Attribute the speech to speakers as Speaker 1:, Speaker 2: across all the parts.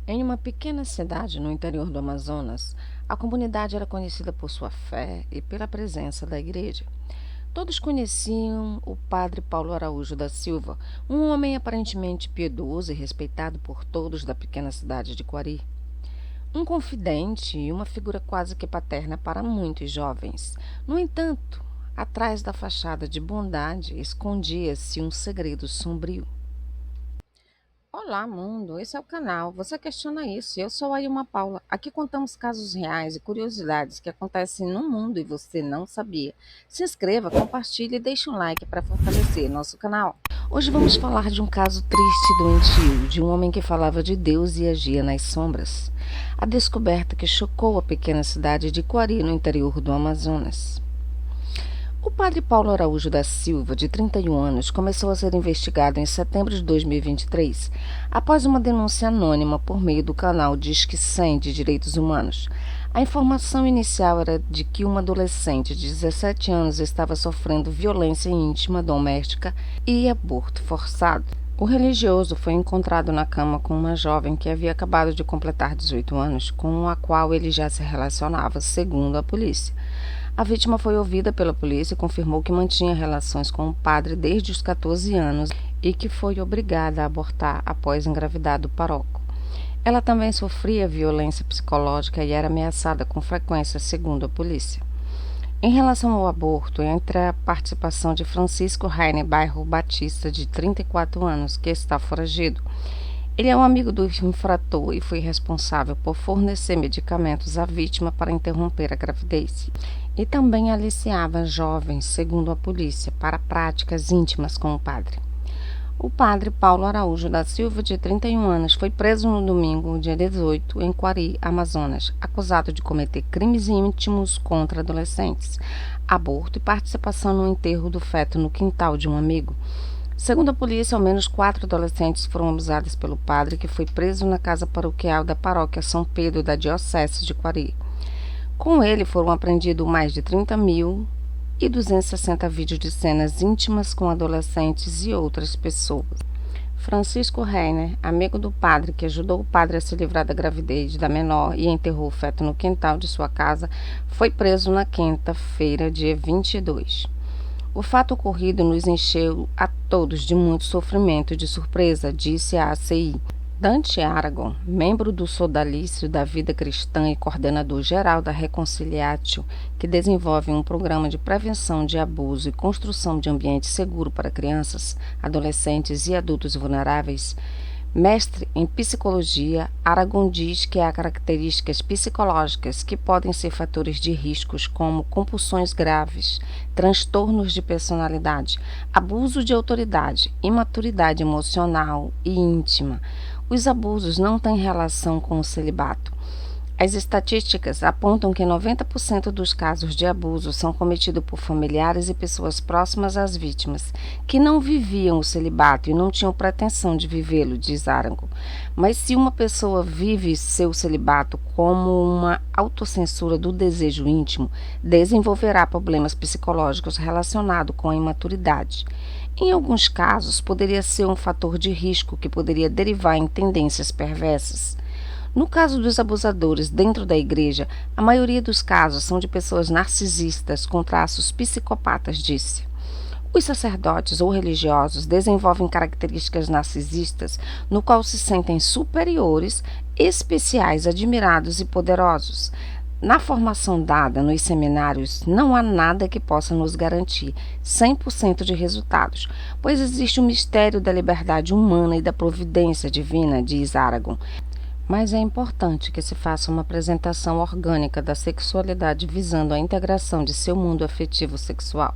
Speaker 1: Em uma pequena cidade no interior do Amazonas, a comunidade era conhecida por sua fé e pela presença da igreja. Todos conheciam o padre Paulo Araújo da Silva, um homem aparentemente piedoso e respeitado por todos da pequena cidade de Quari. Um confidente e uma figura quase que paterna para muitos jovens. No entanto, atrás da fachada de bondade escondia-se um segredo sombrio. Olá, mundo. Esse é o canal. Você questiona isso? Eu sou a Ilma Paula. Aqui contamos casos reais e curiosidades que acontecem no mundo e você não sabia. Se inscreva, compartilhe e deixe um like para fortalecer nosso canal. Hoje vamos falar de um caso triste e doentio, de um homem que falava de Deus e agia nas sombras. A descoberta que chocou a pequena cidade de Quari, no interior do Amazonas. O padre Paulo Araújo da Silva, de 31 anos, começou a ser investigado em setembro de 2023, após uma denúncia anônima por meio do canal Disque 100 de Direitos Humanos. A informação inicial era de que uma adolescente de 17 anos estava sofrendo violência íntima doméstica e aborto forçado. O religioso foi encontrado na cama com uma jovem que havia acabado de completar 18 anos, com a qual ele já se relacionava, segundo a polícia. A vítima foi ouvida pela polícia e confirmou que mantinha relações com o padre desde os 14 anos e que foi obrigada a abortar após engravidar do paróquio. Ela também sofria violência psicológica e era ameaçada com frequência, segundo a polícia. Em relação ao aborto, entre a participação de Francisco Rainer Bairro Batista, de 34 anos, que está foragido. Ele é um amigo do infrator e foi responsável por fornecer medicamentos à vítima para interromper a gravidez. E também aliciava jovens, segundo a polícia, para práticas íntimas com o padre. O padre Paulo Araújo da Silva, de 31 anos, foi preso no domingo, dia 18, em Quari, Amazonas, acusado de cometer crimes íntimos contra adolescentes, aborto e participação no enterro do feto no quintal de um amigo. Segundo a polícia, ao menos 4 adolescentes foram abusadas pelo padre, que foi preso na casa paroquial da paróquia São Pedro da Diocese de Quari. Com ele foram apreendidos mais de 30.260 vídeos de cenas íntimas com adolescentes e outras pessoas. Francisco Reiner, amigo do padre que ajudou o padre a se livrar da gravidez da menor e enterrou o feto no quintal de sua casa, foi preso na quinta-feira, dia 22. O fato ocorrido nos encheu a todos de muito sofrimento e de surpresa, disse a ACI. Dante Aragon, membro do Sodalício da Vida Cristã e coordenador geral da Reconciliatio, que desenvolve um programa de prevenção de abuso e construção de ambiente seguro para crianças, adolescentes e adultos vulneráveis, mestre em psicologia, Aragon diz que há características psicológicas que podem ser fatores de riscos como compulsões graves, transtornos de personalidade, abuso de autoridade, imaturidade emocional e íntima. Os abusos não têm relação com o celibato. As estatísticas apontam que 90% dos casos de abuso são cometidos por familiares e pessoas próximas às vítimas, que não viviam o celibato e não tinham pretensão de vivê-lo, diz Aragon. Mas se uma pessoa vive seu celibato como uma autocensura do desejo íntimo, desenvolverá problemas psicológicos relacionados com a imaturidade. Em alguns casos, poderia ser um fator de risco que poderia derivar em tendências perversas. No caso dos abusadores dentro da igreja, a maioria dos casos são de pessoas narcisistas com traços psicopatas, disse. Os sacerdotes ou religiosos desenvolvem características narcisistas no qual se sentem superiores, especiais, admirados e poderosos. Na formação dada nos seminários, não há nada que possa nos garantir 100% de resultados, pois existe o mistério da liberdade humana e da providência divina, diz Aragon. Mas é importante que se faça uma apresentação orgânica da sexualidade visando a integração de seu mundo afetivo sexual,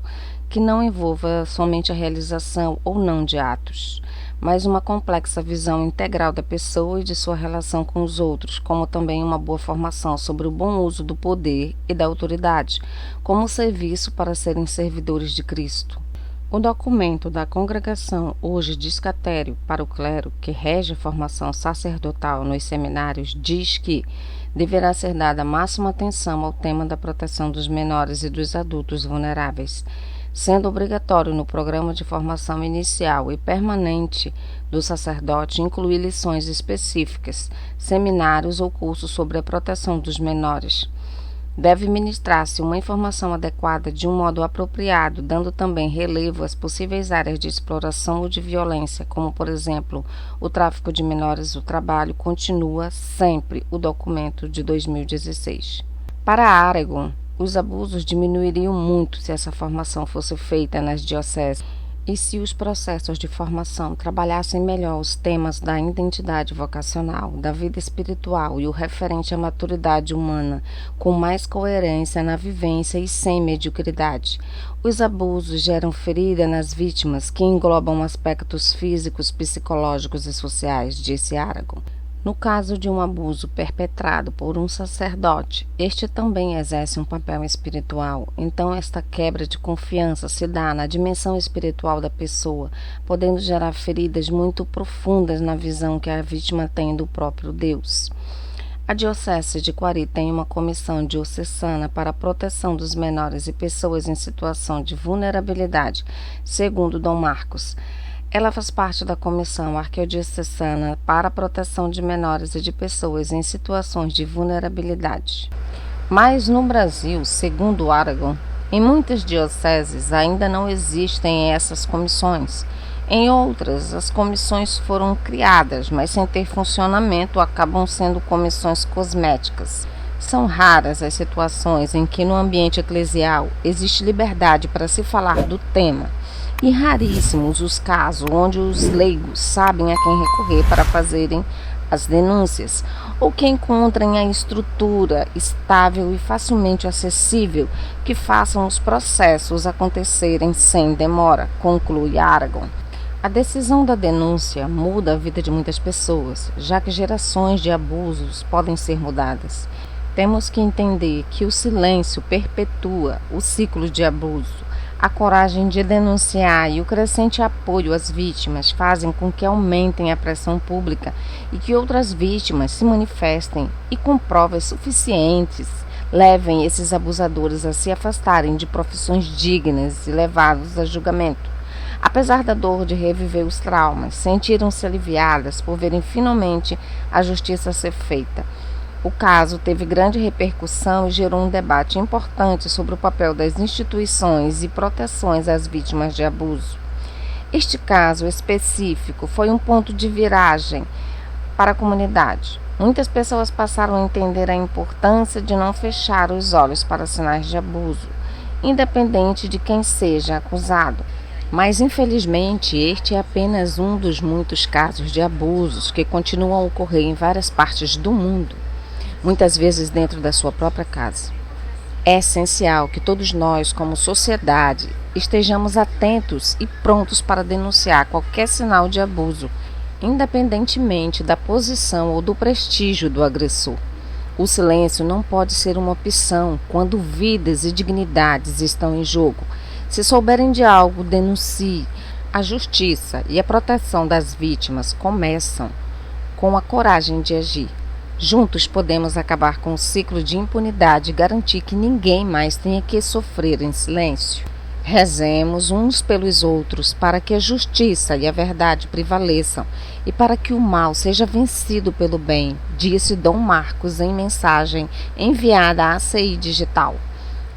Speaker 1: que não envolva somente a realização ou não de atos, mas uma complexa visão integral da pessoa e de sua relação com os outros, como também uma boa formação sobre o bom uso do poder e da autoridade, como serviço para serem servidores de Cristo. O documento da congregação, hoje discatério para o clero, que rege a formação sacerdotal nos seminários, diz que deverá ser dada máxima atenção ao tema da proteção dos menores e dos adultos vulneráveis. sendo obrigatório no programa de formação inicial e permanente do sacerdote incluir lições específicas, seminários ou cursos sobre a proteção dos menores. Deve ministrar-se uma informação adequada de um modo apropriado, dando também relevo às possíveis áreas de exploração ou de violência, como, por exemplo, o tráfico de menores. O trabalho continua sempre o documento de 2016. Para Aragon, os abusos diminuiriam muito se essa formação fosse feita nas dioceses e se os processos de formação trabalhassem melhor os temas da identidade vocacional, da vida espiritual e o referente à maturidade humana, com mais coerência na vivência e sem mediocridade. Os abusos geram ferida nas vítimas, que englobam aspectos físicos, psicológicos e sociais, disse Aragon. No caso de um abuso perpetrado por um sacerdote, este também exerce um papel espiritual. Então, esta quebra de confiança se dá na dimensão espiritual da pessoa, podendo gerar feridas muito profundas na visão que a vítima tem do próprio Deus. A Diocese de Coari tem uma comissão diocesana para a proteção dos menores e pessoas em situação de vulnerabilidade, segundo Dom Marcos. Ela faz parte da Comissão Arquidiocesana para a Proteção de Menores e de Pessoas em Situações de Vulnerabilidade. Mas no Brasil, segundo Aragon, em muitas dioceses ainda não existem essas comissões. Em outras, as comissões foram criadas, mas sem ter funcionamento, acabam sendo comissões cosméticas. São raras as situações em que no ambiente eclesial existe liberdade para se falar do tema. E raríssimos os casos onde os leigos sabem a quem recorrer para fazerem as denúncias, ou que encontrem a estrutura estável e facilmente acessível que façam os processos acontecerem sem demora, conclui Aragon. A decisão da denúncia muda a vida de muitas pessoas, já que gerações de abusos podem ser mudadas. Temos que entender que o silêncio perpetua o ciclo de abuso. A coragem de denunciar e o crescente apoio às vítimas fazem com que aumentem a pressão pública e que outras vítimas se manifestem e, com provas suficientes, levem esses abusadores a se afastarem de profissões dignas e levados a julgamento. Apesar da dor de reviver os traumas, sentiram-se aliviadas por verem finalmente a justiça ser feita. O caso teve grande repercussão e gerou um debate importante sobre o papel das instituições e proteções às vítimas de abuso. Este caso específico foi um ponto de viragem para a comunidade. Muitas pessoas passaram a entender a importância de não fechar os olhos para sinais de abuso, independente de quem seja acusado. Mas, infelizmente, este é apenas um dos muitos casos de abusos que continuam a ocorrer em várias partes do mundo, muitas vezes dentro da sua própria casa. É essencial que todos nós, como sociedade, estejamos atentos e prontos para denunciar qualquer sinal de abuso, independentemente da posição ou do prestígio do agressor. O silêncio não pode ser uma opção quando vidas e dignidades estão em jogo. Se souberem de algo, denuncie. A justiça e a proteção das vítimas começam com a coragem de agir. Juntos podemos acabar com o ciclo de impunidade e garantir que ninguém mais tenha que sofrer em silêncio. Rezemos uns pelos outros para que a justiça e a verdade prevaleçam e para que o mal seja vencido pelo bem, disse Dom Marcos em mensagem enviada à ACI Digital.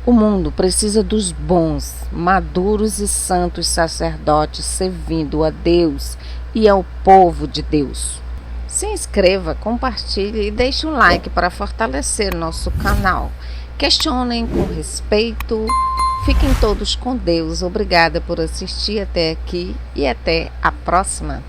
Speaker 1: O mundo precisa dos bons, maduros e santos sacerdotes servindo a Deus e ao povo de Deus. Se inscreva, compartilhe e deixe um like para fortalecer nosso canal. Questionem com respeito. Fiquem todos com Deus. Obrigada por assistir até aqui e até a próxima.